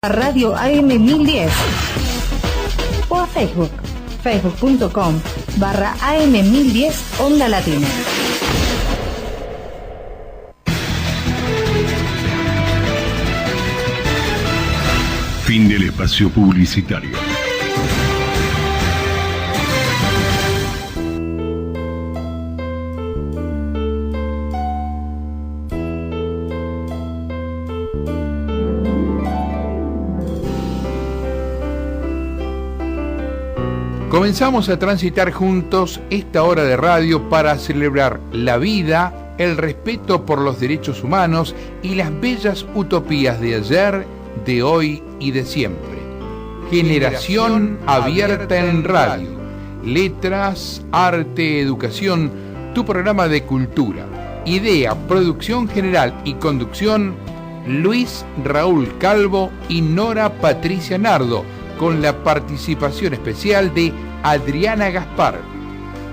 A Radio AM 1010 o a Facebook, facebook.com/AM 1010 Onda Latina. Fin del espacio publicitario. Comenzamos a transitar juntos esta hora de radio para celebrar la vida, el respeto por los derechos humanos y las bellas utopías de ayer, de hoy y de siempre. Generación Abierta en Radio. Letras, arte, educación, tu programa de cultura. Idea, producción general y conducción, Luis Raúl Calvo y Nora Patricia Nardo, con la participación especial de Adriana Gaspar,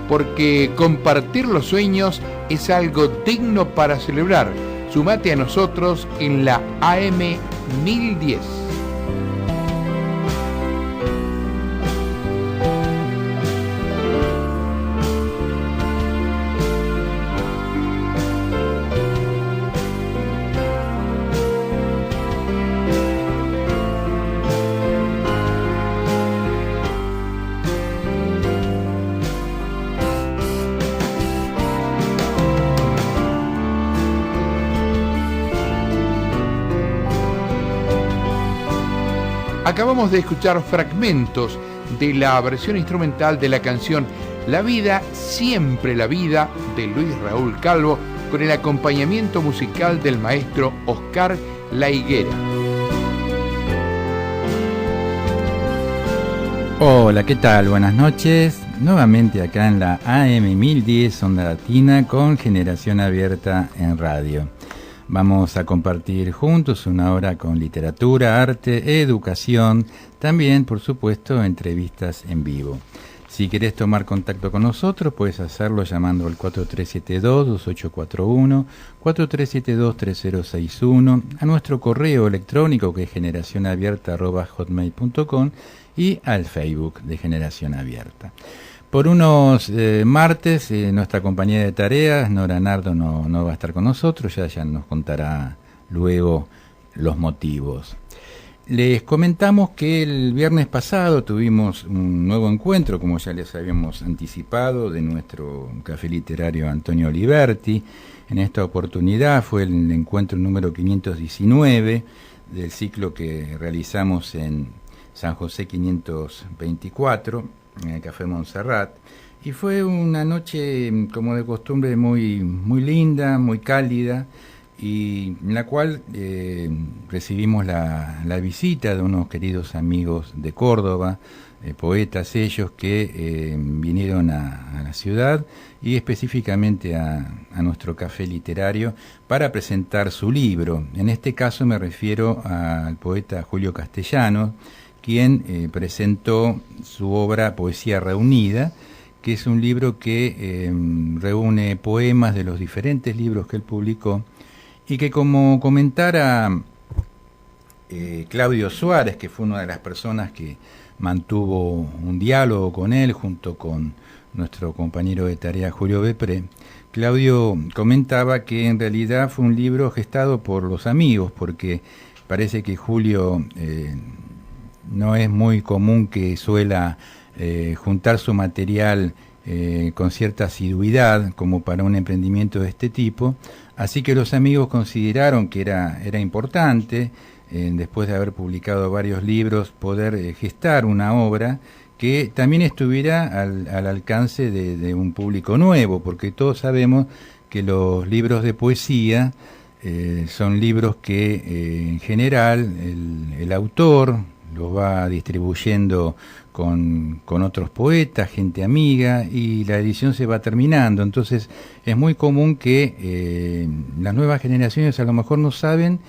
porque compartir los sueños es algo digno para celebrar. Sumate a nosotros en la AM 1010. Acabamos de escuchar fragmentos de la versión instrumental de la canción La Vida, Siempre la Vida, de Luis Raúl Calvo, con el acompañamiento musical del maestro Oscar La Higuera. Hola, ¿qué tal? Buenas noches. Nuevamente acá en la AM 1010 Onda Latina con Generación Abierta en Radio. Vamos a compartir juntos una hora con literatura, arte, educación, también, por supuesto, entrevistas en vivo. Si querés tomar contacto con nosotros, puedes hacerlo llamando al 4372-2841, 4372-3061, a nuestro correo electrónico que es generacionabierta@hotmail.com y al Facebook de Generación Abierta. Por unos martes, nuestra compañera de tareas, Nora Nardo, no va a estar con nosotros, ya nos contará luego los motivos. Les comentamos que el viernes pasado tuvimos un nuevo encuentro, como ya les habíamos anticipado, de nuestro café literario Antonio Oliverti. En esta oportunidad fue el encuentro número 519 del ciclo que realizamos en San José 524, en el Café Montserrat, y fue una noche, como de costumbre, muy linda, muy cálida, y en la cual recibimos la visita de unos queridos amigos de Córdoba, poetas ellos, que vinieron a la ciudad y específicamente a nuestro café literario para presentar su libro. En este caso me refiero al poeta Julio Castellanos, quien presentó su obra Poesía Reunida, que es un libro que reúne poemas de los diferentes libros que él publicó, y que, como comentara Claudio Suárez, que fue una de las personas que mantuvo un diálogo con él junto con nuestro compañero de tarea Julio Bepré, Claudio comentaba que en realidad fue un libro gestado por los amigos, porque parece que Julio no es muy común que suela juntar su material con cierta asiduidad como para un emprendimiento de este tipo, así que los amigos consideraron que era importante, después de haber publicado varios libros, poder gestar una obra que también estuviera al alcance de un público nuevo, porque todos sabemos que los libros de poesía son libros que en general el autor los va distribuyendo con otros poetas, gente amiga, y la edición se va terminando. Entonces es muy común que las nuevas generaciones a lo mejor no saben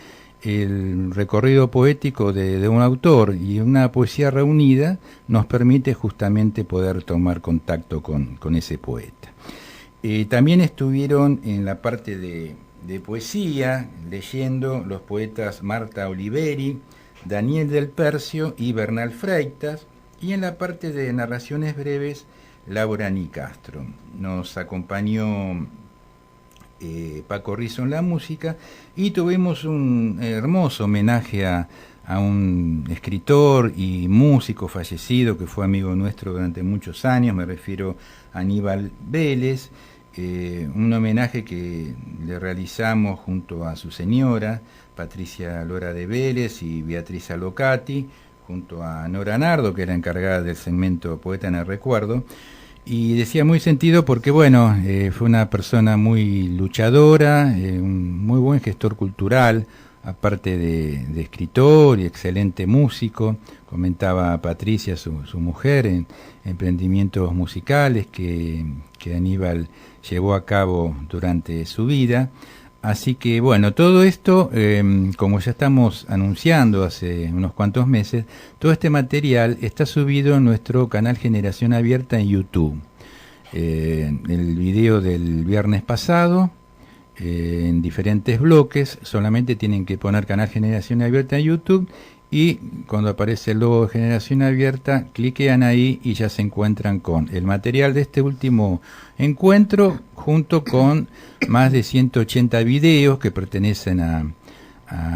el recorrido poético de un autor, y una poesía reunida nos permite justamente poder tomar contacto con ese poeta. También estuvieron en la parte de poesía leyendo los poetas Marta Oliveri, Daniel del Percio y Bernal Freitas, y en la parte de narraciones breves, Laura Nicastro. Nos acompañó Paco Rizzo en la música, y tuvimos un hermoso homenaje a un escritor y músico fallecido que fue amigo nuestro durante muchos años, me refiero a Aníbal Vélez, un homenaje que le realizamos junto a su señora, Patricia Lora de Vélez, y Beatriz Alocati, junto a Nora Nardo, que era encargada del segmento Poeta en el Recuerdo. Y decía muy sentido porque, bueno, fue una persona muy luchadora, un muy buen gestor cultural, aparte de escritor y excelente músico. Comentaba Patricia, su mujer, en emprendimientos musicales que Aníbal llevó a cabo durante su vida. Así que, bueno, todo esto, como ya estamos anunciando hace unos cuantos meses, todo este material está subido en nuestro canal Generación Abierta en YouTube. El video del viernes pasado, en diferentes bloques, solamente tienen que poner canal Generación Abierta en YouTube, y cuando aparece el logo de Generación Abierta, cliquean ahí y ya se encuentran con el material de este último encuentro, junto con más de 180 videos que pertenecen a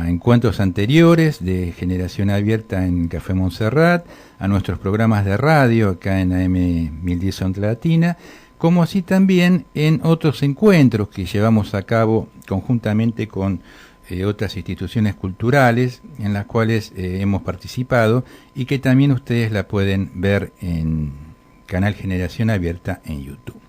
encuentros anteriores de Generación Abierta en Café Montserrat, a nuestros programas de radio acá en AM 1010 Onda Latina, como así también en otros encuentros que llevamos a cabo conjuntamente con otras instituciones culturales en las cuales hemos participado, y que también ustedes la pueden ver en canal Generación Abierta en YouTube.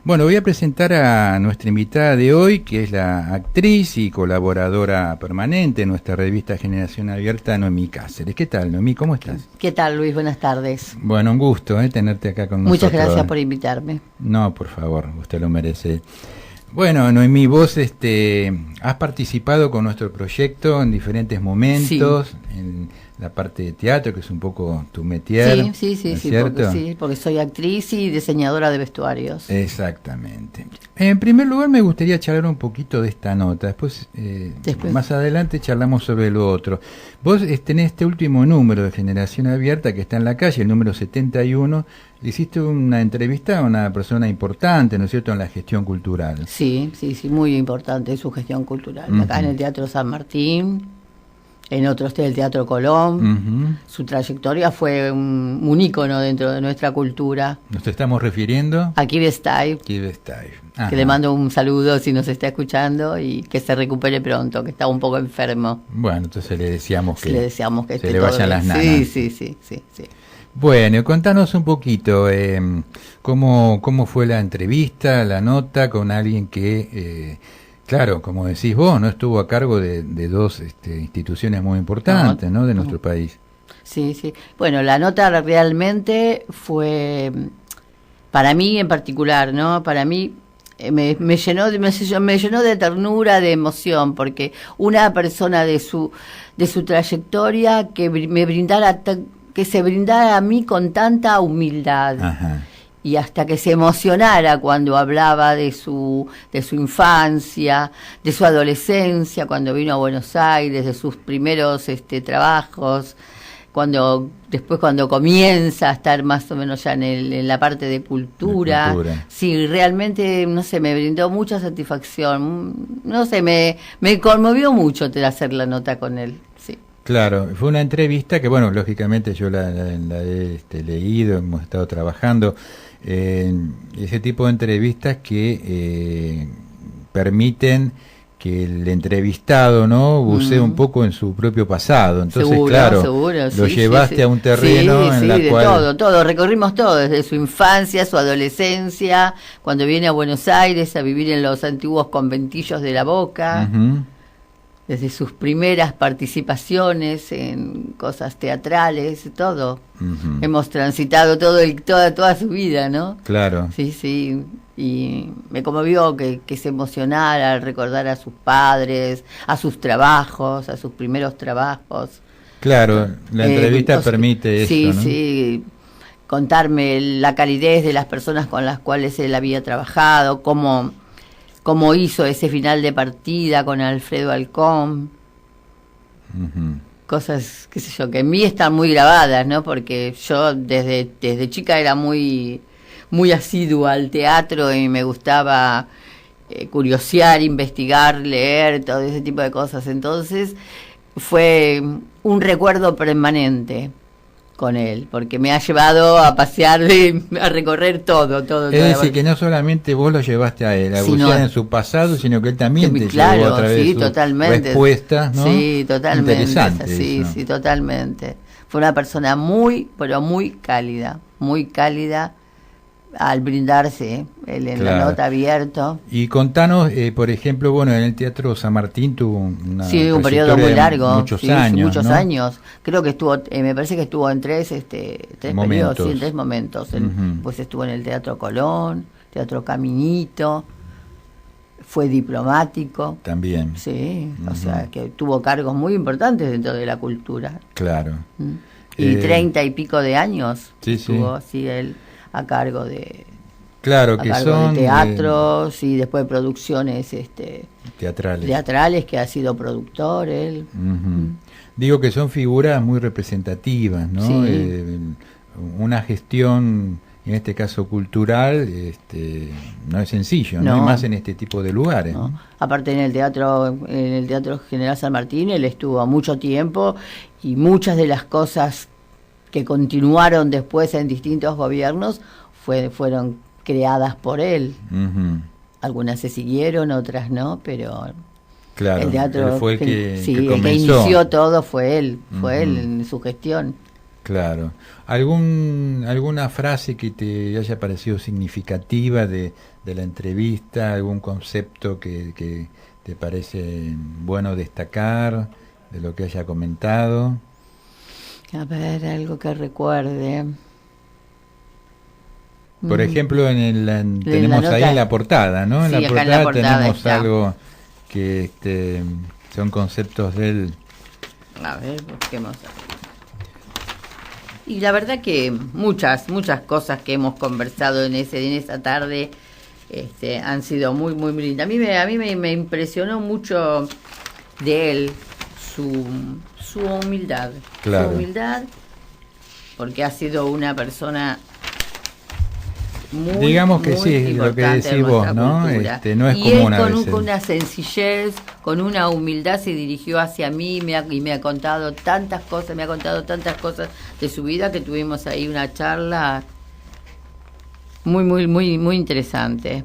Bueno, voy a presentar a nuestra invitada de hoy, que es la actriz y colaboradora permanente de nuestra revista Generación Abierta, Noemí Cáceres. ¿Qué tal, Noemí? ¿Cómo estás? ¿Qué tal, Luis? Buenas tardes. Bueno, un gusto tenerte acá con nosotros. Muchas gracias por invitarme. No, por favor, usted lo merece. Bueno, Noemí, vos has participado con nuestro proyecto en diferentes momentos, sí, en la parte de teatro, que es un poco tu métier. Sí, porque soy actriz y diseñadora de vestuarios. Exactamente. En primer lugar, me gustaría charlar un poquito de esta nota. Después. Más adelante charlamos sobre lo otro. Vos tenés este último número de Generación Abierta que está en la calle, el número 71. Le hiciste una entrevista a una persona importante, ¿no es cierto?, en la gestión cultural. Sí, muy importante su gestión cultural. Acá en el Teatro San Martín, en otros del Teatro Colón. Su trayectoria fue un ícono dentro de nuestra cultura. ¿Nos estamos refiriendo? A Kive Stay. Que le mando un saludo si nos está escuchando, y que se recupere pronto, que está un poco enfermo. Bueno, entonces le deseamos que se le vayan las nanas. Sí. Bueno, contanos un poquito cómo fue la entrevista, la nota con alguien que, claro, como decís vos, no estuvo a cargo de dos instituciones muy importantes, ¿no?, de nuestro país. Sí. Bueno, la nota realmente fue, para mí en particular, ¿no? Para mí me llenó de ternura, de emoción, porque una persona de su trayectoria que me brindara que se brindara a mí con tanta humildad. Ajá. Y hasta que se emocionara cuando hablaba de su infancia, de su adolescencia, cuando vino a Buenos Aires, de sus primeros trabajos, cuando comienza a estar más o menos ya en la parte de cultura. Sí, realmente, no sé, me brindó mucha satisfacción, no sé, me conmovió mucho hacer la nota con él. Sí. Claro, fue una entrevista que, bueno, lógicamente yo la he leído, hemos estado trabajando ese tipo de entrevistas que permiten que el entrevistado, ¿no?, bucee un poco en su propio pasado. Entonces, seguro, lo llevaste a un terreno en la cual... todo, recorrimos todo, desde su infancia, su adolescencia, cuando viene a Buenos Aires a vivir en los antiguos conventillos de La Boca, desde sus primeras participaciones en cosas teatrales, todo. Hemos transitado toda su vida, ¿no? Claro. Sí, y me conmovió que se emocionara al recordar a sus padres, a sus trabajos, a sus primeros trabajos. Claro, la entrevista permite eso, ¿no? Sí, contarme la calidez de las personas con las cuales él había trabajado, cómo hizo ese final de partida con Alfredo Alcón. cosas, qué sé yo, que en mí están muy grabadas, ¿no? Porque yo desde chica era muy asidua al teatro y me gustaba curiosear, investigar, leer, todo ese tipo de cosas. Entonces fue un recuerdo permanente con él, porque me ha llevado a pasear, a recorrer todo. Es decir, que no solamente vos lo llevaste a él, a bucear en su pasado, sino que él también te claro, llevó a través sí, de sus totalmente. respuestas, ¿no? Sí, totalmente. Interesante Sí, eso. sí, totalmente. Fue una persona muy, pero muy cálida al brindarse, él en la nota abierto. Y contanos, por ejemplo, bueno, en el Teatro San Martín tuvo una un periodo muy largo, muchos años, muchos ¿no? años. Creo que estuvo, me parece que estuvo en tres momentos. periodos, sí, en 3 momentos. Pues estuvo en el Teatro Colón, Teatro Caminito, fue diplomático. También. Sí, o sea, que tuvo cargos muy importantes dentro de la cultura. Claro. Y 30 y pico de años sí. estuvo así él a cargo de son de teatros y después producciones teatrales que ha sido productor él. Digo que son figuras muy representativas, ¿no? Sí. Una gestión, en este caso cultural, no es sencillo, no, y más en este tipo de lugares, ¿no? Aparte en el Teatro General San Martín él estuvo mucho tiempo y muchas de las cosas que continuaron después en distintos gobiernos fueron creadas por él. Algunas se siguieron, otras no, pero claro, el teatro él fue el que el comenzó. que inició todo fue él en su gestión. Claro. ¿Alguna frase que te haya parecido significativa de la entrevista, algún concepto que te parece bueno destacar de lo que haya comentado? A ver, algo que recuerde. Por ejemplo, tenemos ahí en la portada, ¿no? Sí, en la portada tenemos está algo que son conceptos de él. A ver, busquemos. Y la verdad que muchas cosas que hemos conversado en esa tarde han sido muy, muy lindas. A mí me impresionó mucho de él su humildad. Claro. Su humildad, porque ha sido una persona muy, digamos que muy sí, lo que importante decís en vos, nuestra ¿no? cultura. No es y común él a veces. con una sencillez, con una humildad se dirigió hacia mí y me ha contado tantas cosas de su vida, que tuvimos ahí una charla muy, muy, muy, muy interesante.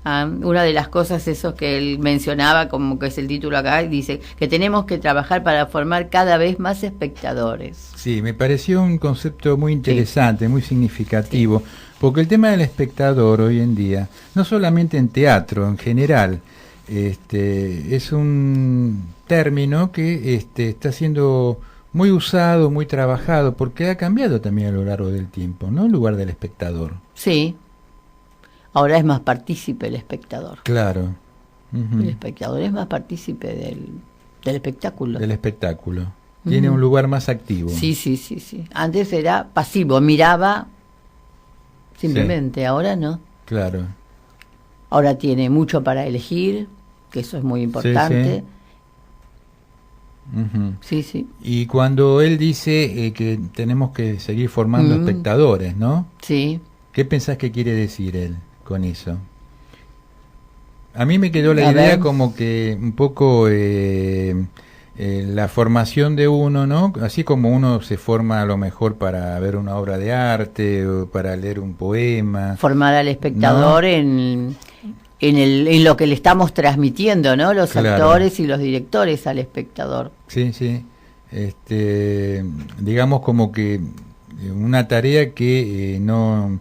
Una de las cosas esos que él mencionaba, como que es el título acá, dice que tenemos que trabajar para formar cada vez más espectadores. Sí, me pareció un concepto muy interesante, muy significativo, porque el tema del espectador hoy en día, no solamente en teatro, en general, es un término que está siendo muy usado, muy trabajado, porque ha cambiado también a lo largo del tiempo, ¿no? El lugar del espectador. Sí. Ahora es más partícipe el espectador. Claro. El espectador es más partícipe del espectáculo. Del espectáculo. Tiene un lugar más activo. Sí. Antes era pasivo, miraba simplemente, ahora no. Claro. Ahora tiene mucho para elegir, que eso es muy importante. Sí. Y cuando él dice que tenemos que seguir formando espectadores, ¿no? Sí. ¿Qué pensás que quiere decir él con eso? A mí me quedó la idea como que un poco la formación de uno, ¿no? Así como uno se forma a lo mejor para ver una obra de arte o para leer un poema. Formar al espectador, ¿no? en lo que le estamos transmitiendo, ¿no? Los actores y los directores al espectador. Sí. Digamos como que una tarea que no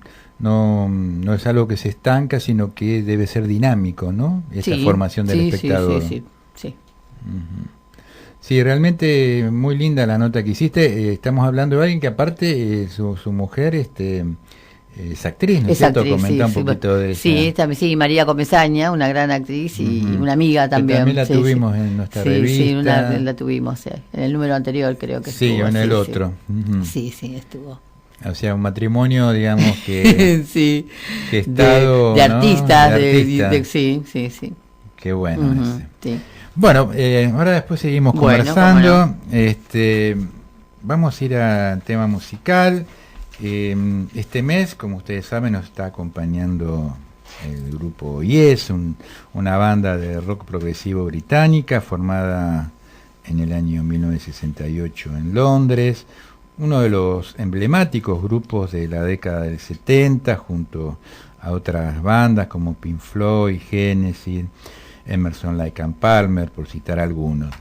es algo que se estanca, sino que debe ser dinámico, ¿no? Esta formación del espectador. Sí. Sí, realmente muy linda la nota que hiciste. Estamos hablando de alguien que aparte su mujer es actriz, ¿no es cierto? Actriz, comenta un poquito de ella. Sí, María Comesaña, una gran actriz y una amiga también. Que también la tuvimos en nuestra revista. Sí, la tuvimos en el número anterior, creo que sí, estuvo. Sí, en el otro. Sí, estuvo. O sea, un matrimonio, digamos, que sí, gestado, de artistas, ¿no? De artistas. sí. Qué bueno ese. Sí. Bueno, ahora después seguimos Bueno, conversando. Vamos a ir al tema musical. Este mes, como ustedes saben, nos está acompañando el grupo Yes, una banda de rock progresivo británica formada en el año 1968 en Londres, uno de los emblemáticos grupos de la década del 70, junto a otras bandas como Pink Floyd, Genesis, Emerson, Lake and Palmer, por citar algunos.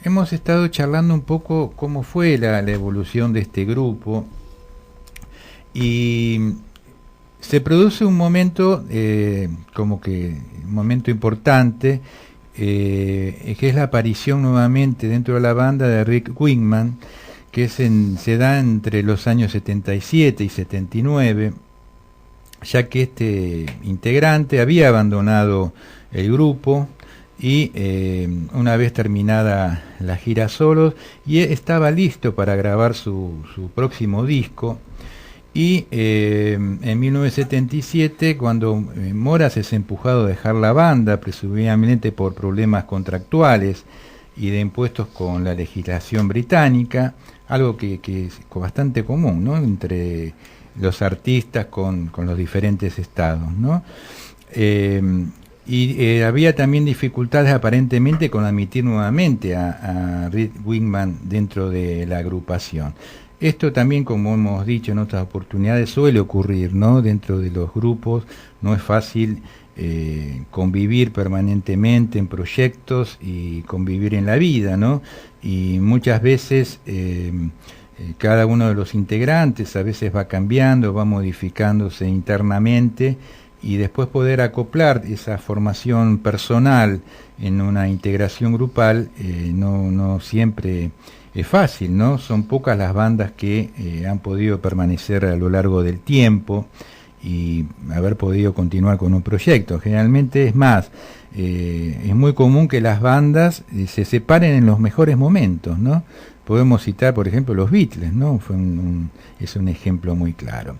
Hemos estado charlando un poco cómo fue la evolución de este grupo, y se produce un momento, como que un momento importante, que es la aparición nuevamente dentro de la banda de Rick Wakeman, que se da entre los años 77 y 79, ya que este integrante había abandonado el grupo y una vez terminada la gira solos, y estaba listo para grabar su próximo disco. Y en 1977, cuando Moras es empujado a dejar la banda, presumiblemente por problemas contractuales y de impuestos con la legislación británica, algo que es bastante común, ¿no?, entre los artistas con los diferentes estados, ¿no? Había también dificultades aparentemente con admitir nuevamente a Rick Wakeman dentro de la agrupación. Esto también, como hemos dicho en otras oportunidades, suele ocurrir, ¿no?, dentro de los grupos. No es fácil convivir permanentemente en proyectos y convivir en la vida, ¿no? Y muchas veces cada uno de los integrantes a veces va cambiando, va modificándose internamente, y después poder acoplar esa formación personal en una integración grupal no siempre es fácil, ¿no? Son pocas las bandas que han podido permanecer a lo largo del tiempo y haber podido continuar con un proyecto. Generalmente es más, es muy común que las bandas se separen en los mejores momentos, ¿no? Podemos citar, por ejemplo, los Beatles, ¿no? Es un ejemplo muy claro.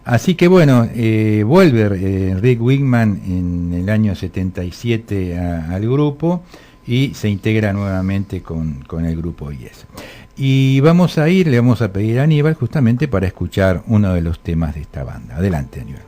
Así que bueno, vuelve Rick Wakeman en el año 77 al grupo y se integra nuevamente con el grupo Yes. Y le vamos a pedir a Aníbal justamente para escuchar uno de los temas de esta banda. Adelante, Aníbal.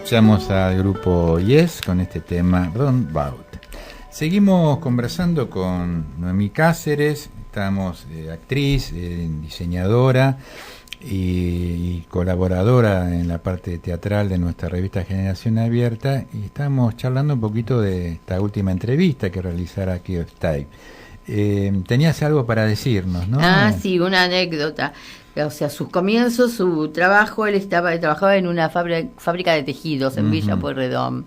Escuchamos al grupo Yes con este tema Roundabout. Seguimos conversando con Noemí Cáceres, estamos actriz, diseñadora y colaboradora en la parte teatral de nuestra revista Generación Abierta, y estamos charlando un poquito de esta última entrevista que realizara aquí Style. Tenías algo para decirnos, ¿no? Sí, una anécdota. O sea, sus comienzos, su trabajo, él trabajaba en una fábrica de tejidos en Villa Pueyrredón.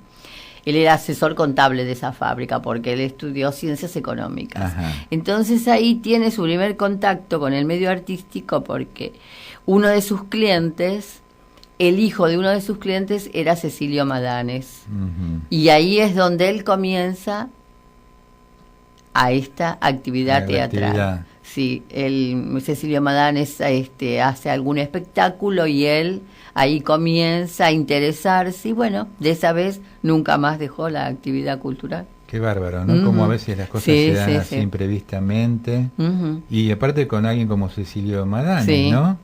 Él era asesor contable de esa fábrica porque él estudió ciencias económicas. Ajá. Entonces ahí tiene su primer contacto con el medio artístico porque uno de sus clientes, el hijo de uno de sus clientes era Cecilio Madanes. Y ahí es donde él comienza a esta actividad teatral. Sí, Cecilio Madanes hace algún espectáculo y él ahí comienza a interesarse y bueno, de esa vez nunca más dejó la actividad cultural. Qué bárbaro, ¿no? Como a veces las cosas se dan así imprevistamente. Y aparte con alguien como Cecilio Madanes, ¿no?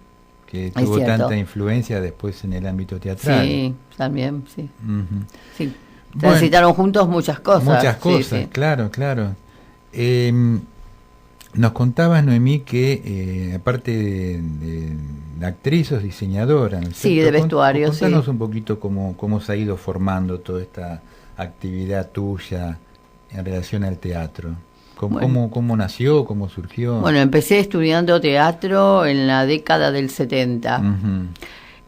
Que tuvo tanta influencia después en el ámbito teatral. Sí, también, sí. Sí. Transitaron juntos muchas cosas. Muchas cosas, claro. Nos contabas, Noemí, que aparte de actriz, sos diseñadora, ¿no es cierto? Sí, de vestuario, Contanos un poquito cómo se ha ido formando toda esta actividad tuya en relación al teatro. ¿Cómo nació? ¿Cómo surgió? Bueno, empecé estudiando teatro en la década del 70.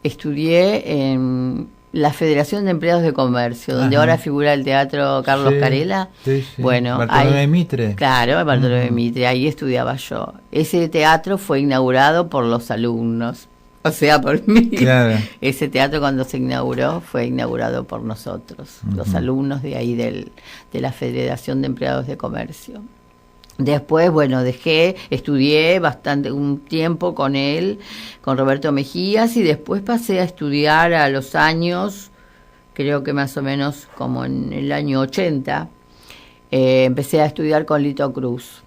Estudié en la Federación de Empleados de Comercio, donde ahora figura el Teatro Carlos Carela. Sí. Bueno, Bartolomé Mitre. Claro, Bartolomé Mitre, ahí estudiaba yo. Ese teatro fue inaugurado por los alumnos, o sea, por mí. Claro. Ese teatro cuando se inauguró fue inaugurado por nosotros, los alumnos de ahí de la Federación de Empleados de Comercio. Después, bueno, estudié un tiempo con él, con Roberto Mejías, y después pasé a estudiar a los años, creo que más o menos como en el año 80, empecé a estudiar con Lito Cruz.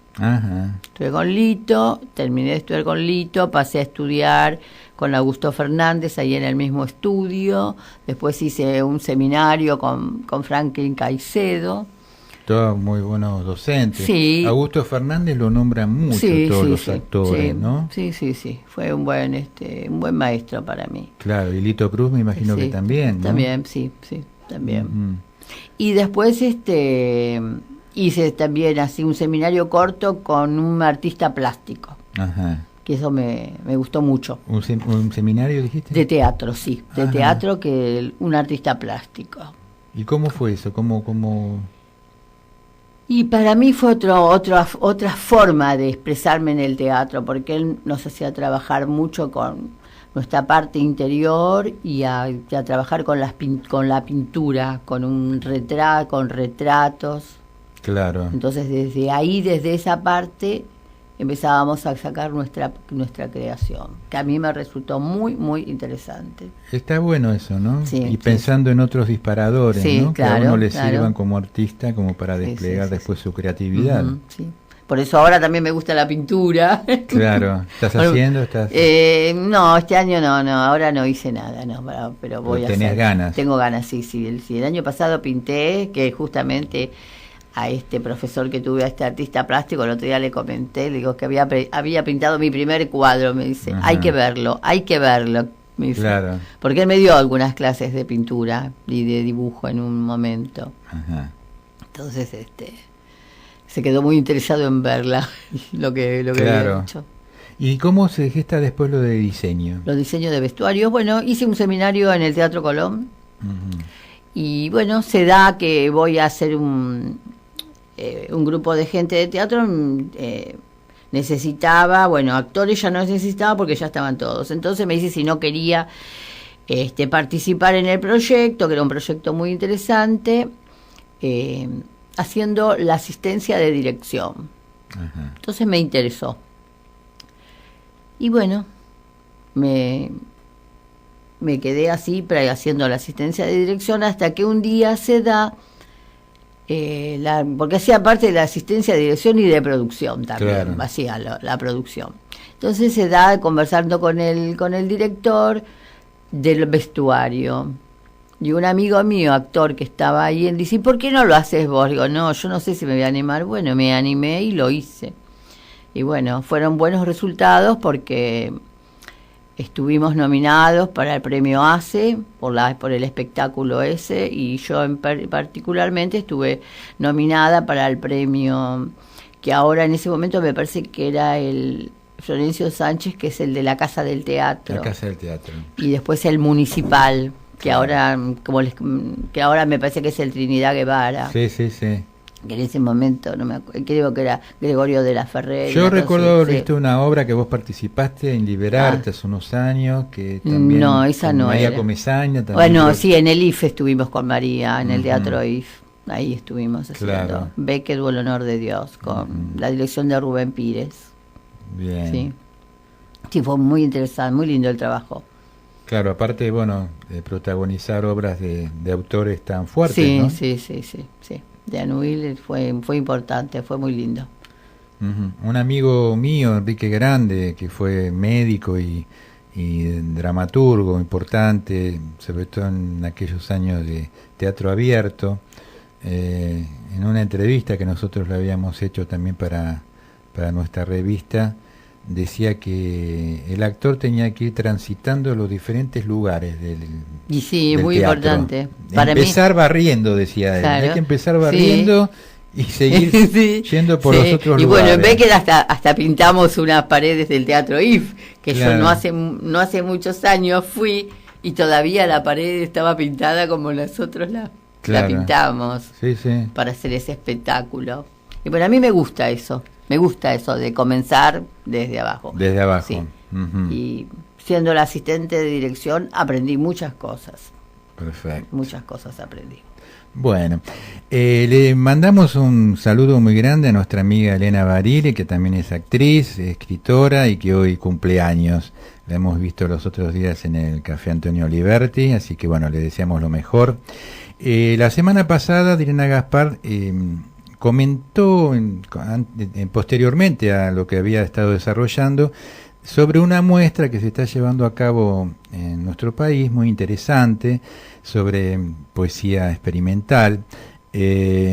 Estudié con Lito, terminé de estudiar con Lito, pasé a estudiar con Augusto Fernández ahí en el mismo estudio, después hice un seminario con Franklin Caicedo. Todos muy buenos docentes. Sí. Augusto Fernández lo nombran mucho todos los actores, ¿no? Sí. Fue un buen maestro para mí. Claro, y Lito Cruz me imagino que también, ¿no? También, sí, también. Y después hice también así un seminario corto con un artista plástico. Que eso me gustó mucho. ¿Un seminario dijiste? De teatro, sí. De teatro que un artista plástico. ¿Y cómo fue eso? ¿Cómo? Y para mí fue otra forma de expresarme en el teatro, porque él nos hacía trabajar mucho con nuestra parte interior y a trabajar con la pintura, con retratos. Claro. Entonces desde esa parte empezábamos a sacar nuestra creación, que a mí me resultó muy, muy interesante. Está bueno eso, ¿no? Sí, y pensando en otros disparadores, ¿no? Claro, que a uno le sirvan como artista, como para desplegar después su creatividad. Sí. Por eso ahora también me gusta la pintura. Claro. ¿Estás haciendo? No, este año no, ahora no hice nada, pero voy a hacer. ¿Tenés ganas? Tengo ganas, sí. El año pasado pinté, que justamente a este profesor que tuve, a este artista plástico, el otro día le comenté, le digo que había pintado mi primer cuadro, me dice, hay que verlo, me dice, claro. Porque él me dio algunas clases de pintura y de dibujo en un momento. Entonces se quedó muy interesado en verla, lo que había hecho. ¿Y cómo se gesta después lo de diseño? Los diseños de vestuarios, bueno, hice un seminario en el Teatro Colón, y bueno, se da que voy a hacer un grupo de gente de teatro, necesitaba, actores ya no necesitaba porque ya estaban todos. Entonces me dice si no quería participar en el proyecto, que era un proyecto muy interesante, haciendo la asistencia de dirección. Entonces me interesó. Y bueno, me quedé así haciendo la asistencia de dirección hasta que un día se da porque hacía parte de la asistencia de dirección y de producción también, hacía la producción. Entonces se da conversando con el director del vestuario. Y un amigo mío, actor, que estaba ahí, él dice, ¿por qué no lo haces vos? Digo, no, yo no sé si me voy a animar. Bueno, me animé y lo hice. Y bueno, fueron buenos resultados porque estuvimos nominados para el premio ACE por el espectáculo ese, y yo particularmente estuve nominada para el premio que ahora en ese momento me parece que era el Florencio Sánchez, que es el de la Casa del Teatro. La Casa del Teatro. Y después el municipal, que ahora que ahora me parece que es el Trinidad Guevara. Sí, sí, sí. Que en ese momento, no me acuerdo, creo que era Gregorio de la Ferrer. Yo recuerdo haber visto una obra que vos participaste en Liberarte hace unos años, que también... No, esa no María era. Comesaña también. Bueno, sí, en el IF estuvimos con María, en el Teatro IF. Ahí estuvimos haciendo Claro. Becket o el honor de Dios, con la dirección de Rubén Pires. Bien. Sí. Sí, fue muy interesante, muy lindo el trabajo. Claro, aparte, bueno, de protagonizar obras de autores tan fuertes, Sí, ¿no? sí. De Anuil fue importante, fue muy lindo. Un amigo mío, Enrique Grande, que fue médico y dramaturgo importante, sobre todo en aquellos años de teatro abierto, en una entrevista que nosotros le habíamos hecho también para nuestra revista, decía que el actor tenía que ir transitando los diferentes lugares del Y sí, del muy teatro. importante. Para Empezar barriendo, decía él. Claro. Hay que empezar barriendo y seguir Sí, yendo por sí. los otros y lugares. bueno, en Becket hasta pintamos unas paredes del Teatro IF, que Claro. yo no hace muchos años fui y todavía la pared estaba pintada como nosotros la Claro. pintamos Sí, sí. para hacer ese espectáculo. Y bueno, a mí me gusta eso de comenzar desde abajo. Desde abajo. Sí. Ujú. Y siendo la asistente de dirección aprendí muchas cosas. Perfecto. Muchas cosas aprendí. Bueno, le mandamos un saludo muy grande a nuestra amiga Elena Barile, que también es actriz, escritora y que hoy cumple años. La hemos visto los otros días en el Café Antonio Liberti, así que bueno, le deseamos lo mejor. La semana pasada Adriana Gaspar comentó posteriormente a lo que había estado desarrollando sobre una muestra que se está llevando a cabo en nuestro país, muy interesante, sobre poesía experimental.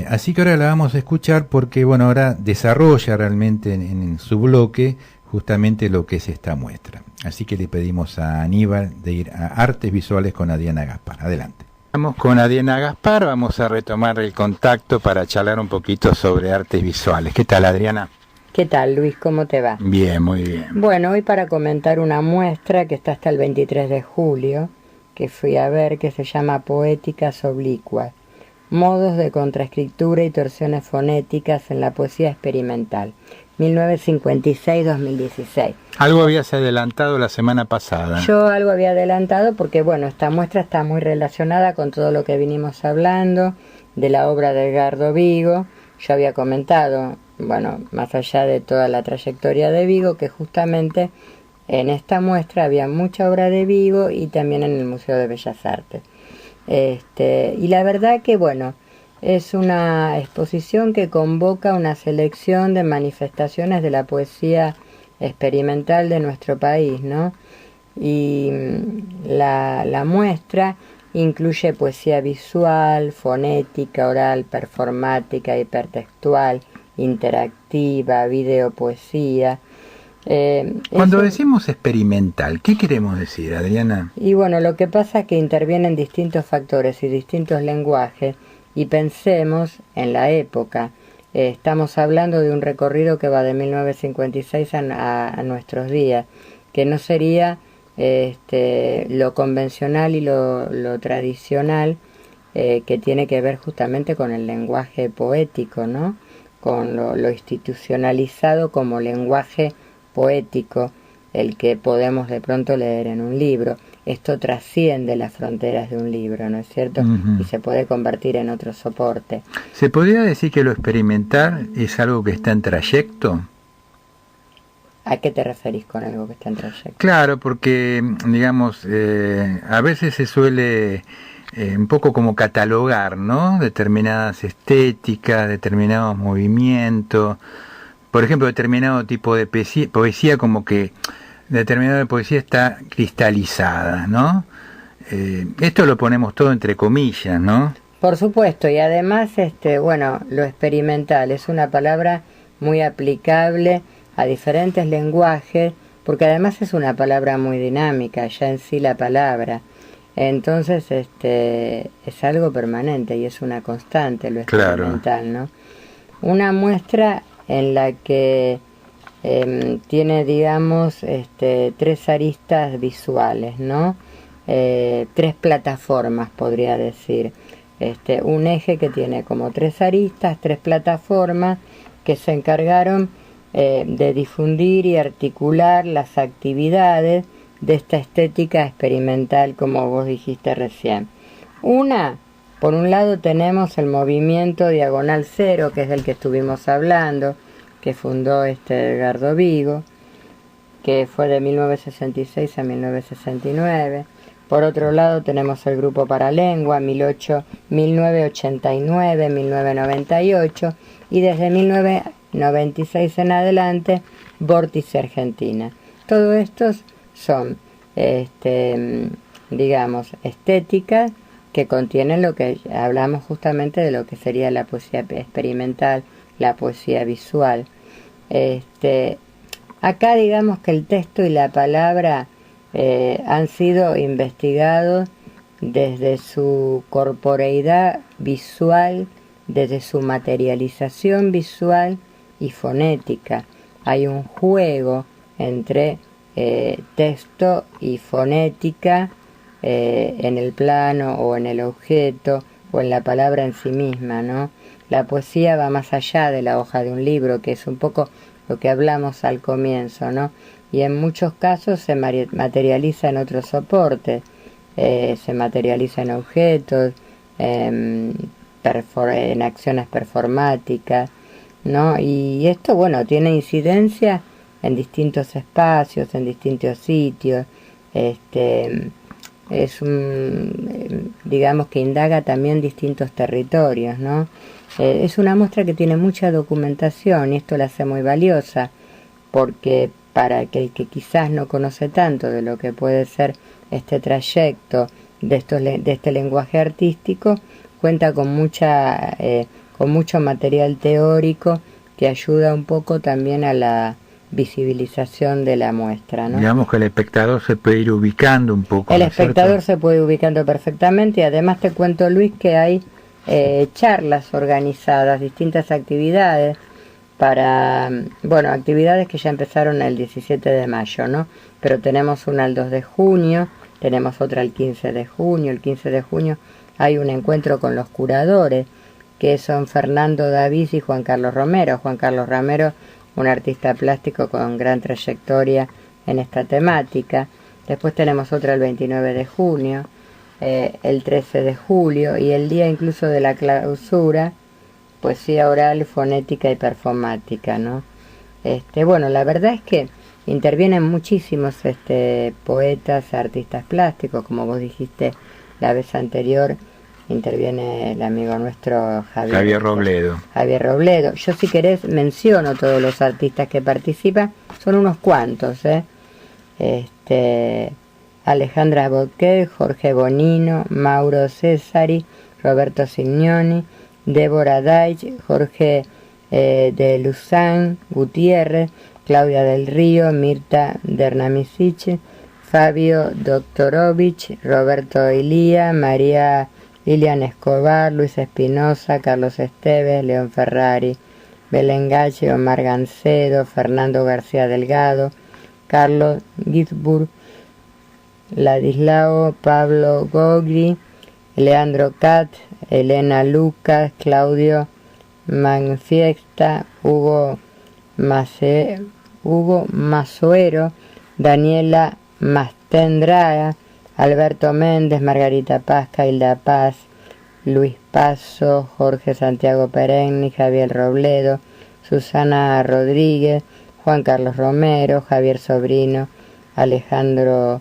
Así que ahora la vamos a escuchar porque, bueno, ahora desarrolla realmente en su bloque justamente lo que es esta muestra. Así que le pedimos a Aníbal de ir a Artes Visuales con Adriana Gaspar. Adelante. Vamos con Adriana Gaspar, vamos a retomar el contacto para charlar un poquito sobre artes visuales. ¿Qué tal, Adriana? ¿Qué tal, Luis? ¿Cómo te va? Bien, muy bien. Bueno, hoy para comentar una muestra que está hasta el 23 de julio, que fui a ver, que se llama Poéticas Oblicuas, modos de contraescritura y torsiones fonéticas en la poesía experimental, 1956-2016. Algo habías adelantado la semana pasada. Yo algo había adelantado porque, bueno, esta muestra está muy relacionada con todo lo que vinimos hablando de la obra de Edgardo Vigo. Yo había comentado, bueno, más allá de toda la trayectoria de Vigo, que justamente en esta muestra había mucha obra de Vigo y también en el Museo de Bellas Artes. Y la verdad que, bueno, es una exposición que convoca una selección de manifestaciones de la poesía experimental de nuestro país, ¿no? Y la muestra incluye poesía visual, fonética, oral, performática, hipertextual, interactiva, videopoesía. Cuando decimos experimental, ¿qué queremos decir, Adriana? Y bueno, lo que pasa es que intervienen distintos factores y distintos lenguajes, y pensemos en la época. Estamos hablando de un recorrido que va de 1956 a nuestros días, que no sería lo convencional y lo tradicional, que tiene que ver justamente con el lenguaje poético, ¿no? Con lo institucionalizado como lenguaje poético, el que podemos de pronto leer en un libro. Esto trasciende las fronteras de un libro, ¿no es cierto? Uh-huh. Y se puede convertir en otro soporte. ¿Se podría decir que lo experimental es algo que está en trayecto? ¿A qué te referís con algo que está en trayecto? Claro, porque, digamos, a veces se suele un poco como catalogar, ¿no? Determinadas estéticas, determinados movimientos. Por ejemplo, determinado tipo de poesía como que determinada poesía está cristalizada, ¿no? Esto lo ponemos todo entre comillas, ¿no? Por supuesto, y además, bueno, lo experimental es una palabra muy aplicable a diferentes lenguajes, porque además es una palabra muy dinámica, ya en sí la palabra. Entonces, es algo permanente y es una constante lo experimental, claro, ¿no? Una muestra en la que tiene, digamos, tres aristas visuales, ¿no? Tres plataformas, podría decir. Un eje que tiene como tres aristas, tres plataformas que se encargaron de difundir y articular las actividades de esta estética experimental, como vos dijiste recién. Por un lado tenemos el movimiento Diagonal Cero, que es del que estuvimos hablando, que fundó Edgardo Vigo, que fue de 1966 a 1969. Por otro lado tenemos el Grupo Paralengua, 1989-1998, y desde 1996 en adelante, Vórtice Argentina. Todos estos son, digamos, estéticas que contienen lo que hablamos justamente de lo que sería la poesía experimental, la poesía visual. Acá digamos que el texto y la palabra han sido investigados desde su corporeidad visual, desde su materialización visual y fonética. Hay un juego entre texto y fonética en el plano o en el objeto o en la palabra en sí misma, ¿no? La poesía va más allá de la hoja de un libro, que es un poco lo que hablamos al comienzo, ¿no? Y en muchos casos se materializa en otros soportes, se materializa en objetos, en acciones performáticas, ¿no? Y esto, bueno, tiene incidencia en distintos espacios, en distintos sitios. Es digamos que indaga también distintos territorios, ¿no? Es una muestra que tiene mucha documentación y esto la hace muy valiosa, porque para el que quizás no conoce tanto de lo que puede ser este trayecto de este lenguaje artístico, cuenta con mucho material teórico que ayuda un poco también a la visibilización de la muestra, ¿no? Digamos que el espectador se puede ir ubicando un poco. El espectador se puede ir ubicando perfectamente, y además te cuento, Luis, que hay charlas organizadas, distintas actividades para, bueno, actividades que ya empezaron el 17 de mayo, ¿no? Pero tenemos una el 2 de junio, tenemos otra el 15 de junio, el 15 de junio hay un encuentro con los curadores, que son Fernando Davis y Juan Carlos Romero. Juan Carlos Romero, un artista plástico con gran trayectoria en esta temática. Después tenemos otra el 29 de junio, el 13 de julio, y el día incluso de la clausura, poesía oral, fonética y performática, ¿no? Bueno, la verdad es que intervienen muchísimos poetas, artistas plásticos, como vos dijiste la vez anterior, interviene el amigo nuestro Javier Robledo. Yo, si querés, menciono todos los artistas que participan, son unos cuantos, Alejandra Boquet, Jorge Bonino, Mauro Cesari, Roberto Signoni, Débora Deitch, Jorge de Luzán, Gutiérrez, Claudia del Río, Mirta Dernamisic, Fabio Doktorovich, Roberto Ilía, María Lilian Escobar, Luis Espinosa, Carlos Esteves, León Ferrari, Belén Galle, Omar Gancedo, Fernando García Delgado, Carlos Ginsburg, Ladislao Pablo Gogri, Leandro Cat, Elena Lucas, Claudio Manfiesta, Hugo Mazuero, Daniela Mastendraga, Alberto Méndez, Margarita Pasca, Hilda Paz, Luis Paso, Jorge Santiago Perenni, Javier Robledo, Susana Rodríguez, Juan Carlos Romero, Javier Sobrino, Alejandro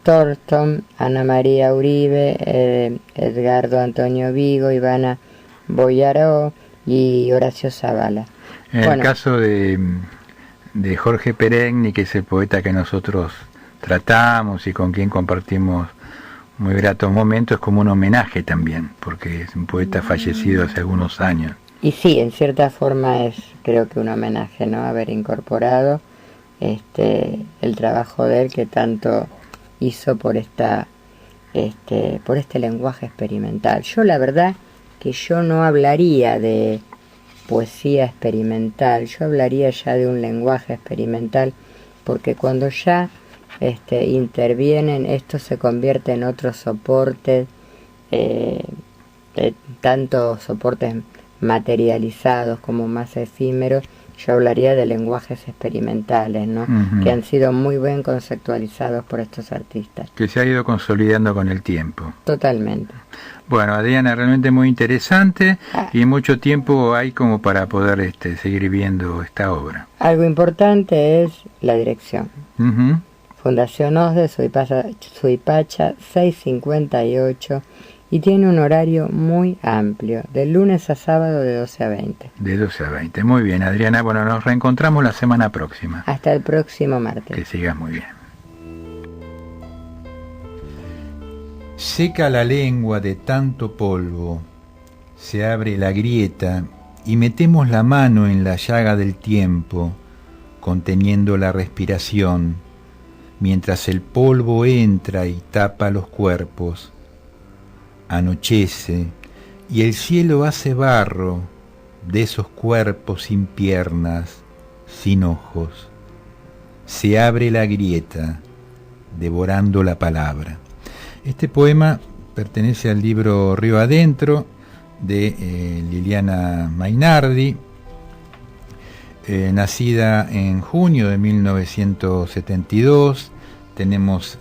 Thornton, Ana María Uribe, Edgardo Antonio Vigo, Ivana Boyaró y Horacio Zavala. En el caso de Jorge Perenni, que es el poeta que nosotros tratamos y con quien compartimos muy grato momento, es como un homenaje también, porque es un poeta fallecido hace algunos años. Y sí, en cierta forma es, creo que un homenaje, ¿no? Haber incorporado el trabajo de él que tanto hizo por por este lenguaje experimental. Yo la verdad que yo no hablaría de poesía experimental, yo hablaría ya de un lenguaje experimental, porque cuando ya intervienen, esto se convierte en otros soportes, tanto soportes materializados como más efímeros. Yo hablaría de lenguajes experimentales, ¿no? Uh-huh. Que han sido muy bien conceptualizados por estos artistas. Que se ha ido consolidando con el tiempo. Totalmente. Bueno, Adriana, realmente muy interesante y mucho tiempo hay como para poder seguir viendo esta obra. Algo importante es la dirección. Uh-huh. Fundación OSDE, Suipacha 658, y tiene un horario muy amplio, de lunes a sábado de 12 a 20. De 12 a 20, muy bien, Adriana. Bueno, nos reencontramos la semana próxima. Hasta el próximo martes. Que sigas muy bien. Seca la lengua de tanto polvo, se abre la grieta y metemos la mano en la llaga del tiempo, conteniendo la respiración, mientras el polvo entra y tapa los cuerpos. Anochece y el cielo hace barro de esos cuerpos sin piernas, sin ojos. Se abre la grieta, devorando la palabra. Este poema pertenece al libro Río Adentro de Liliana Mainardi, nacida en junio de 1972. Tenemos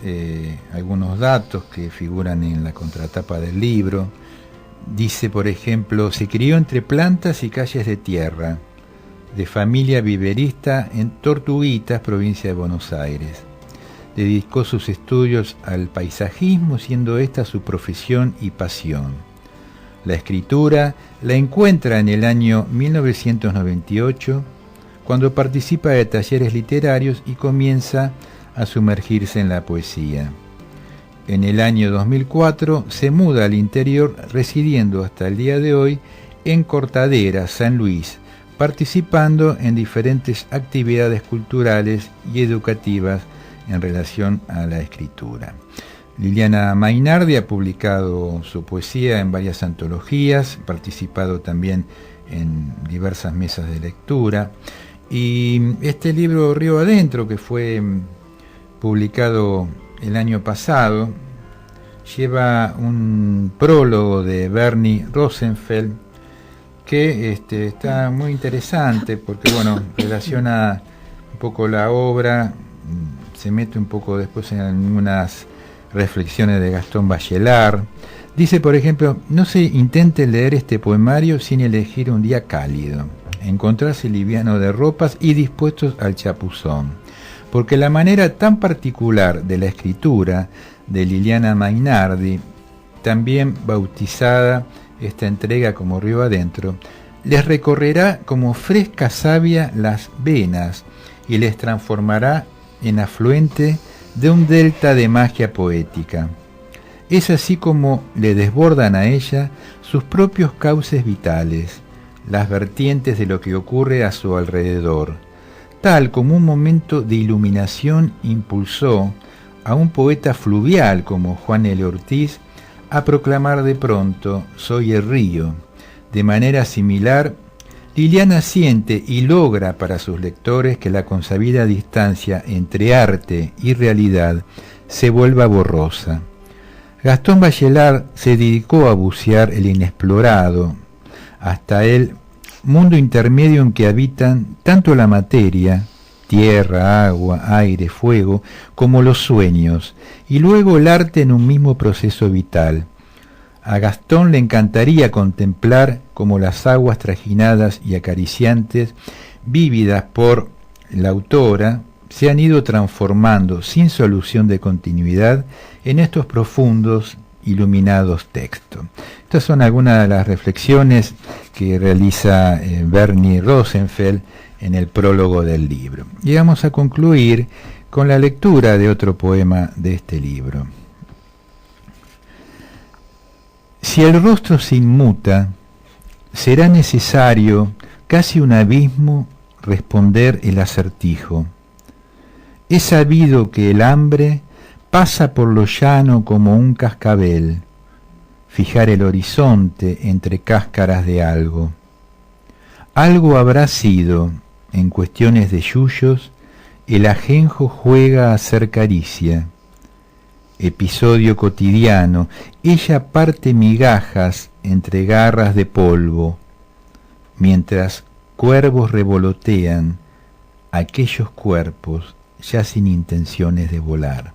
algunos datos que figuran en la contratapa del libro. Dice, por ejemplo, se crió entre plantas y calles de tierra, de familia viverista en Tortuguitas, provincia de Buenos Aires. Dedicó sus estudios al paisajismo, siendo esta su profesión y pasión. La escritura la encuentra en el año 1998, cuando participa de talleres literarios y comienza a sumergirse en la poesía. En el año 2004 se muda al interior, residiendo hasta el día de hoy en Cortadera, San Luis, participando en diferentes actividades culturales y educativas en relación a la escritura. Liliana Mainardi ha publicado su poesía en varias antologías, participado también en diversas mesas de lectura, y este libro Río Adentro, que fue publicado el año pasado, lleva un prólogo de Bernie Rosenfeld que está muy interesante porque relaciona un poco la obra, se mete un poco después en algunas reflexiones de Gastón Bachelard. Dice, por ejemplo, no se intente leer este poemario sin elegir un día cálido, encontrarse liviano de ropas y dispuestos al chapuzón, porque la manera tan particular de la escritura de Liliana Mainardi, también bautizada esta entrega como Río Adentro, les recorrerá como fresca savia las venas y les transformará en afluente de un delta de magia poética. Es así como le desbordan a ella sus propios cauces vitales, las vertientes de lo que ocurre a su alrededor, tal como un momento de iluminación impulsó a un poeta fluvial como Juan L. Ortiz a proclamar de pronto «Soy el río». De manera similar, Liliana siente y logra para sus lectores que la consabida distancia entre arte y realidad se vuelva borrosa. Gastón Bachelard se dedicó a bucear el inexplorado, hasta el mundo intermedio en que habitan tanto la materia, tierra, agua, aire, fuego, como los sueños, y luego el arte en un mismo proceso vital. A Gastón le encantaría contemplar cómo las aguas trajinadas y acariciantes, vívidas por la autora, se han ido transformando sin solución de continuidad en estos profundos, iluminados textos. Estas son algunas de las reflexiones que realiza Bernie Rosenfeld en el prólogo del libro. Y vamos a concluir con la lectura de otro poema de este libro. Si el rostro se inmuta, será necesario, casi un abismo, responder el acertijo. He sabido que el hambre pasa por lo llano como un cascabel, fijar el horizonte entre cáscaras de algo. Algo habrá sido, en cuestiones de yuyos, el ajenjo juega a ser caricia. Episodio cotidiano, ella parte migajas entre garras de polvo, mientras cuervos revolotean aquellos cuerpos ya sin intenciones de volar.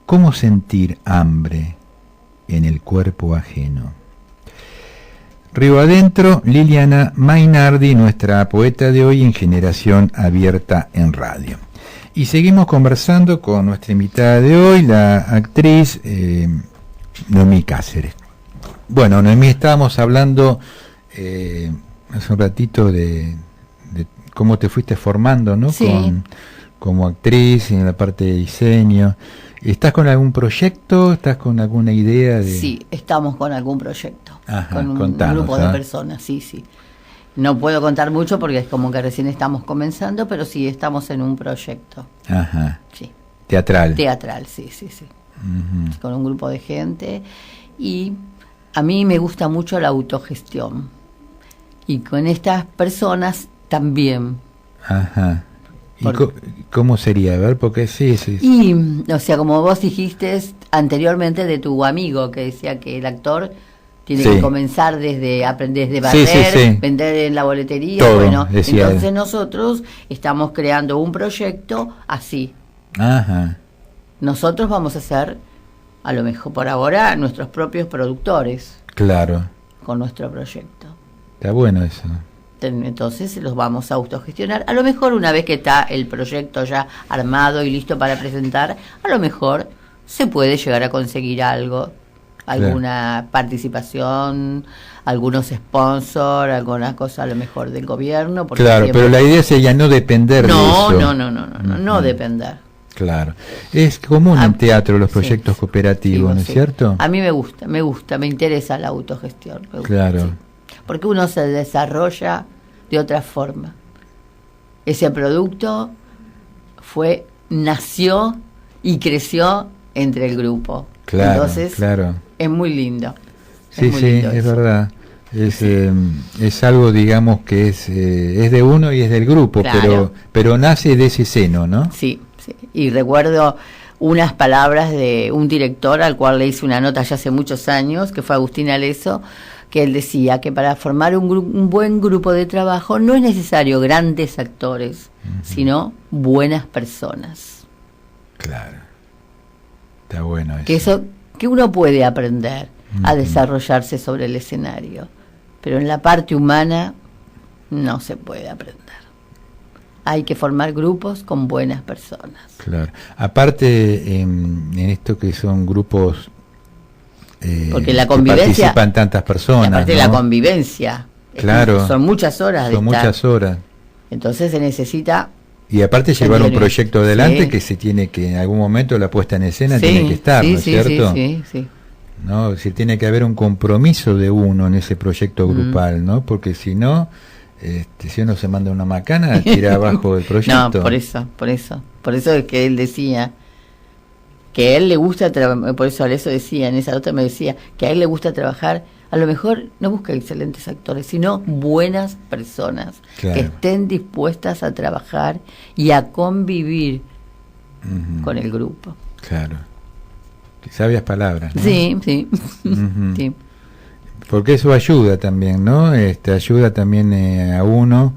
¿Cómo sentir hambre en el cuerpo ajeno? Río Adentro, Liliana Mainardi, nuestra poeta de hoy en Generación Abierta en Radio. Y seguimos conversando con nuestra invitada de hoy, la actriz Noemí Cáceres. Bueno, Noemí, estábamos hablando hace un ratito de cómo te fuiste formando, ¿no? Sí. Como actriz en la parte de diseño. ¿Estás con algún proyecto? ¿Estás con alguna idea de...? Sí, estamos con algún proyecto. Ajá, con un contanos, grupo de personas, sí. No puedo contar mucho porque es como que recién estamos comenzando, pero sí estamos en un proyecto. Ajá. Sí. Teatral. Teatral, sí. Uh-huh. Con un grupo de gente. Y a mí me gusta mucho la autogestión. Y con estas personas también. Ajá. ¿Y cómo sería? A ver, porque sí. Y, o sea, como vos dijiste anteriormente de tu amigo que decía que el actor tiene que comenzar desde aprender, desde barrer, vender en la boletería. Todo, bueno, decía entonces él. Nosotros estamos creando un proyecto así. Ajá. Nosotros vamos a ser, a lo mejor por ahora, nuestros propios productores. Claro. Con nuestro proyecto. Está bueno eso. Entonces los vamos a autogestionar. A lo mejor una vez que está el proyecto ya armado y listo para presentar, a lo mejor se puede llegar a conseguir algo, alguna participación, algunos sponsors, alguna cosa a lo mejor del gobierno. Claro, pero la idea sería no depender de eso. No depender. Claro. Es común en teatro los proyectos cooperativos, ¿no es cierto? A mí me gusta, me interesa la autogestión. Claro. Sí. Porque uno se desarrolla de otra forma. Ese producto nació y creció entre el grupo. Claro, entonces es muy lindo. Sí, es verdad. Es algo, digamos, que es de uno y es del grupo, pero nace de ese seno, ¿no? Sí. Y recuerdo unas palabras de un director al cual le hice una nota ya hace muchos años, que fue Agustín Aleso, que él decía que para formar un buen grupo de trabajo no es necesario grandes actores, sino buenas personas. Claro. Está bueno eso. Que uno puede aprender a desarrollarse sobre el escenario, pero en la parte humana no se puede aprender. Hay que formar grupos con buenas personas. Claro. Aparte, en esto que son grupos porque la convivencia, que participan tantas personas. Aparte de la convivencia. Claro. Son muchas horas. Son muchas horas. Entonces se necesita. Y aparte llevar un proyecto adelante que se tiene que, en algún momento la puesta en escena tiene que estar, ¿no es cierto? Sí. ¿No? Es decir, tiene que haber un compromiso de uno en ese proyecto grupal, ¿no? Porque si no, si uno se manda una macana, tira abajo el proyecto. No, por eso es que él decía que a él le gusta por eso decía, en esa nota me decía que a él le gusta trabajar, a lo mejor no busca excelentes actores, sino buenas personas que estén dispuestas a trabajar y a convivir con el grupo. Claro. Sabias palabras, ¿no? Sí. Sí. Porque eso ayuda también, ¿no? Ayuda también a uno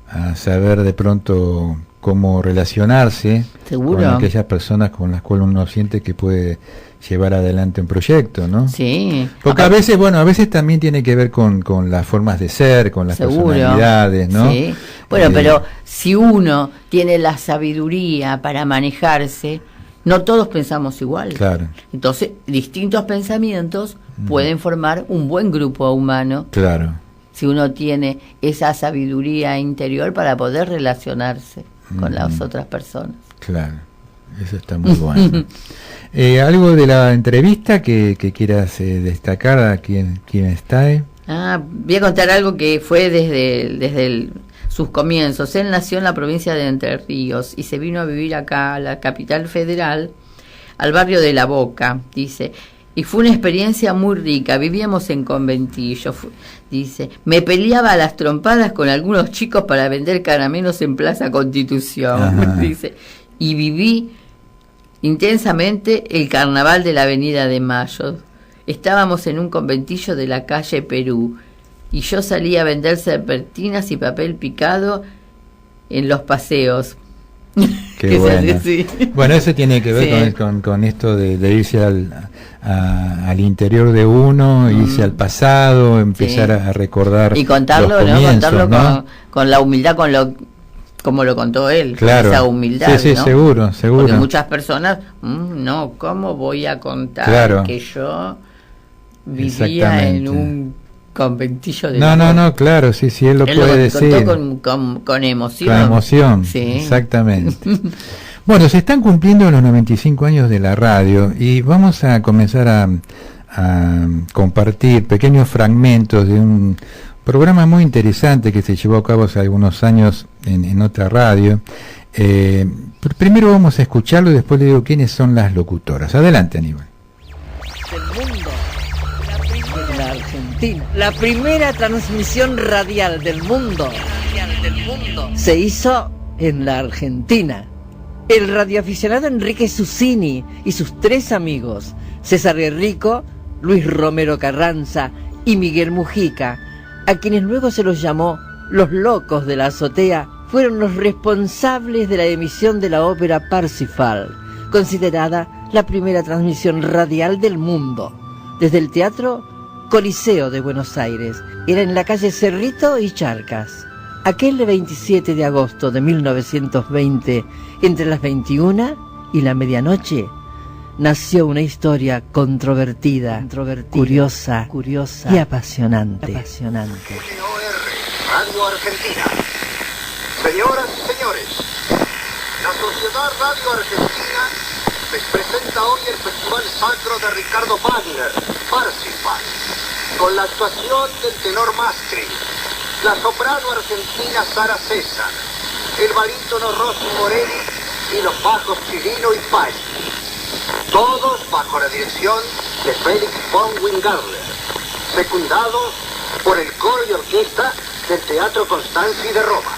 a saber de pronto cómo relacionarse con aquellas personas con las cuales uno siente que puede llevar adelante un proyecto, ¿no? Sí. Porque a veces también tiene que ver con las formas de ser, con las personalidades, ¿no? Sí. Bueno, pero si uno tiene la sabiduría para manejarse, no todos pensamos igual. Claro. Entonces, distintos pensamientos pueden formar un buen grupo humano. Claro. Si uno tiene esa sabiduría interior para poder relacionarse con las otras personas. Claro. Eso está muy bueno. ¿Algo de la entrevista que quieras destacar a quién está? Voy a contar algo que fue desde sus comienzos. Él nació en la provincia de Entre Ríos y se vino a vivir acá, a la capital federal, al barrio de La Boca, dice. Y fue una experiencia muy rica. Vivíamos en conventillo, dice. Me peleaba a las trompadas con algunos chicos para vender caramelos en Plaza Constitución, dice. Y viví intensamente el carnaval de la Avenida de Mayo. Estábamos en un conventillo de la calle Perú y yo salía a vender serpentinas y papel picado en los paseos. Qué bueno. Sí. Bueno, eso tiene que ver con esto de irse al interior de uno, irse al pasado, empezar a recordar y contarlo, los comienzos, ¿no? Con la humildad, como lo contó él, claro. Con esa humildad, sí, ¿no? seguro. Porque muchas personas, no, ¿cómo voy a contar que yo vivía en un conventillo de... No, claro, sí, él lo puede decir. Con emoción. Con emoción, sí. Exactamente. Bueno, se están cumpliendo los 95 años de la radio y vamos a comenzar a compartir pequeños fragmentos de un programa muy interesante que se llevó a cabo hace algunos años en otra radio. Primero vamos a escucharlo y después le digo quiénes son las locutoras. Adelante, Aníbal. Del mundo, de la Argentina. La primera transmisión radial del mundo se hizo en la Argentina. El radioaficionado Enrique Susini y sus 3 amigos, César Guerrico, Luis Romero Carranza y Miguel Mujica, a quienes luego se los llamó los locos de la azotea, fueron los responsables de la emisión de la ópera Parsifal, considerada la primera transmisión radial del mundo, desde el Teatro Coliseo de Buenos Aires. Era en la calle Cerrito y Charcas. Aquel 27 de agosto de 1920, entre las 21 y la medianoche, nació una historia controvertida, curiosa y apasionante. Radio Argentina. Señoras y señores, la Sociedad Radio Argentina les presenta hoy el Festival Sacro de Ricardo Wagner, Parsifal, con la actuación del tenor Mastri, la soprano argentina Sara César, el barítono Rossi Morelli y los bajos Chirino y Paggi. Todos bajo la dirección de Félix von Wingarler, secundados por el coro y orquesta del Teatro Constanzi de Roma.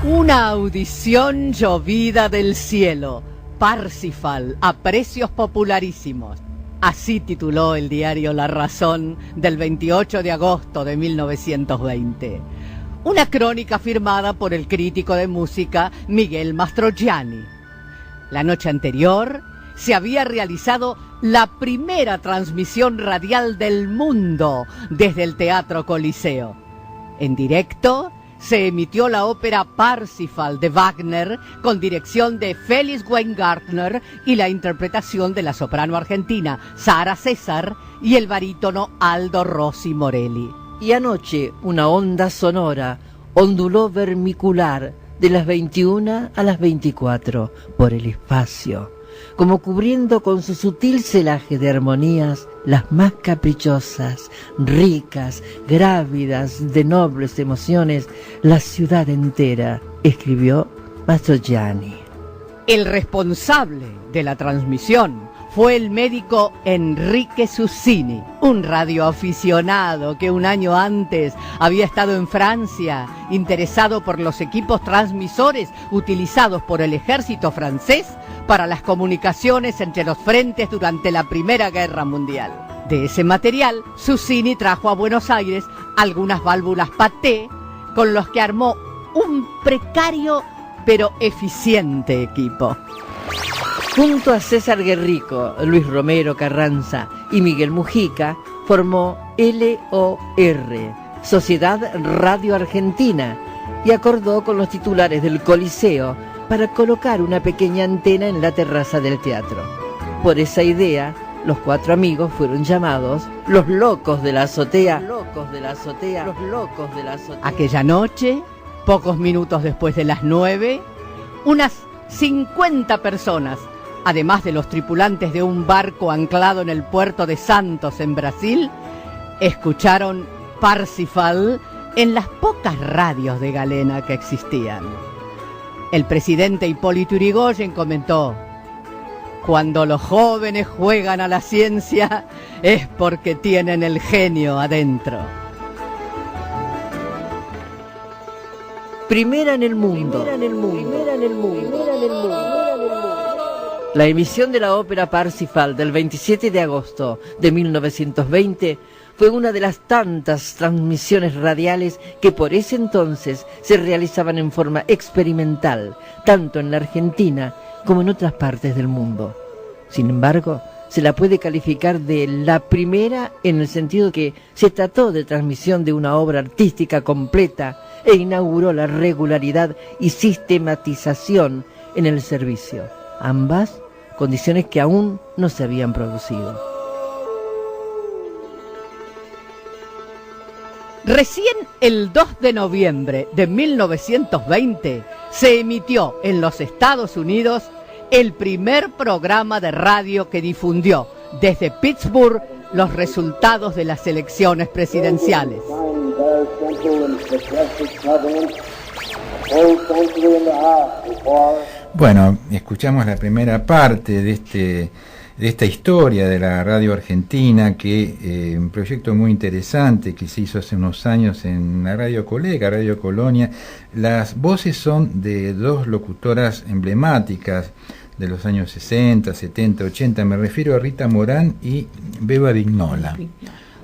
Una audición llovida del cielo, Parsifal, a precios popularísimos. Así tituló el diario La Razón del 28 de agosto de 1920. Una crónica firmada por el crítico de música Miguel Mastrogianni. La noche anterior se había realizado la primera transmisión radial del mundo desde el Teatro Coliseo. En directo se emitió la ópera Parsifal de Wagner con dirección de Felix Weingartner y la interpretación de la soprano argentina Sara César y el barítono Aldo Rossi Morelli. Y anoche una onda sonora onduló vermicular de las 21 a las 24 por el espacio, como cubriendo con su sutil celaje de armonías las más caprichosas, ricas, grávidas de nobles emociones, la ciudad entera, escribió Mastrogianni. El responsable de la transmisión fue el médico Enrique Susini, un radioaficionado que un año antes había estado en Francia, interesado por los equipos transmisores utilizados por el ejército francés para las comunicaciones entre los frentes durante la Primera Guerra Mundial. De ese material, Susini trajo a Buenos Aires algunas válvulas Paté, con los que armó un precario pero eficiente equipo. Junto a César Guerrico, Luis Romero Carranza y Miguel Mujica, formó LOR, Sociedad Radio Argentina, y acordó con los titulares del Coliseo para colocar una pequeña antena en la terraza del teatro. Por esa idea, los 4 amigos fueron llamados los locos de la azotea. Los locos de la azotea. Los locos de la azotea. Aquella noche, pocos minutos después de las 9, unas 50 personas, además de los tripulantes de un barco anclado en el puerto de Santos, en Brasil, escucharon Parsifal en las pocas radios de galena que existían. El presidente Hipólito Yrigoyen comentó: cuando los jóvenes juegan a la ciencia es porque tienen el genio adentro. Primera en el mundo. La emisión de la ópera Parsifal del 27 de agosto de 1920 fue una de las tantas transmisiones radiales que por ese entonces se realizaban en forma experimental, tanto en la Argentina como en otras partes del mundo. Sin embargo, se la puede calificar de la primera en el sentido que se trató de transmisión de una obra artística completa e inauguró la regularidad y sistematización en el servicio, ambas condiciones que aún no se habían producido. Recién el 2 de noviembre de 1920 se emitió en los Estados Unidos el primer programa de radio que difundió desde Pittsburgh los resultados de las elecciones presidenciales. Bueno, escuchamos la primera parte de esta historia de la radio argentina, que un proyecto muy interesante que se hizo hace unos años en la Radio Colega, Radio Colonia. Las voces son de dos locutoras emblemáticas de los años 60, 70, 80. Me refiero a Rita Morán y Beba Vignola.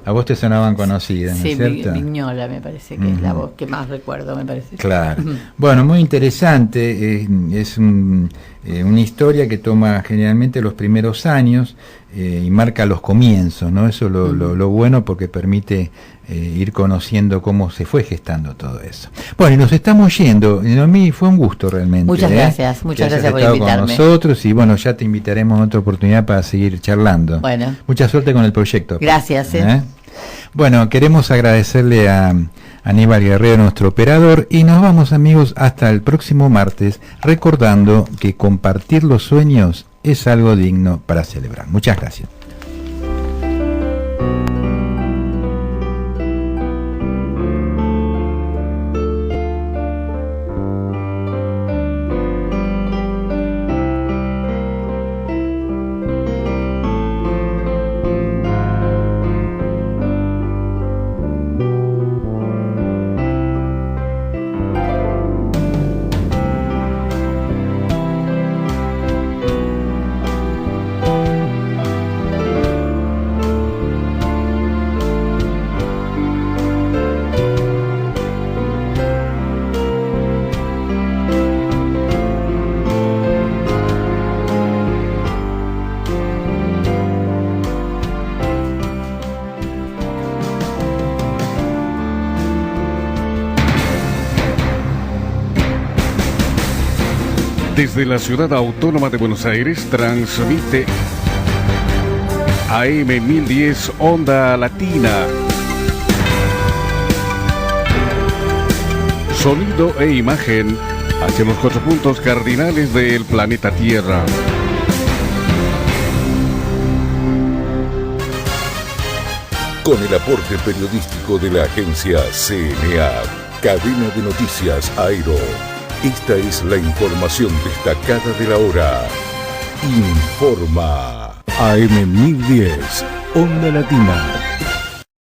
A vos te sonaban conocidas, ¿no es cierto? Sí, Vignola me parece que es la voz que más recuerdo, me parece. Claro. Bueno, muy interesante. Es una historia que toma generalmente los primeros años y marca los comienzos, ¿no? Eso es lo bueno, porque permite ir conociendo cómo se fue gestando todo eso. Bueno, y nos estamos yendo. A mí fue un gusto realmente. Muchas gracias por invitarme. Con nosotros, y bueno, ya te invitaremos en otra oportunidad para seguir charlando. Bueno. Mucha suerte con el proyecto. Gracias. Bueno, queremos agradecerle a Aníbal Guerrero, nuestro operador, y nos vamos, amigos, hasta el próximo martes, recordando que compartir los sueños es algo digno para celebrar. Muchas gracias. Desde la ciudad autónoma de Buenos Aires transmite AM 1010 Onda Latina. Sonido e imagen hacia los 4 puntos cardinales del planeta Tierra. Con el aporte periodístico de la agencia CNA, Cadena de Noticias Aero. Esta es la información destacada de la hora. Informa AM 1010, Onda Latina.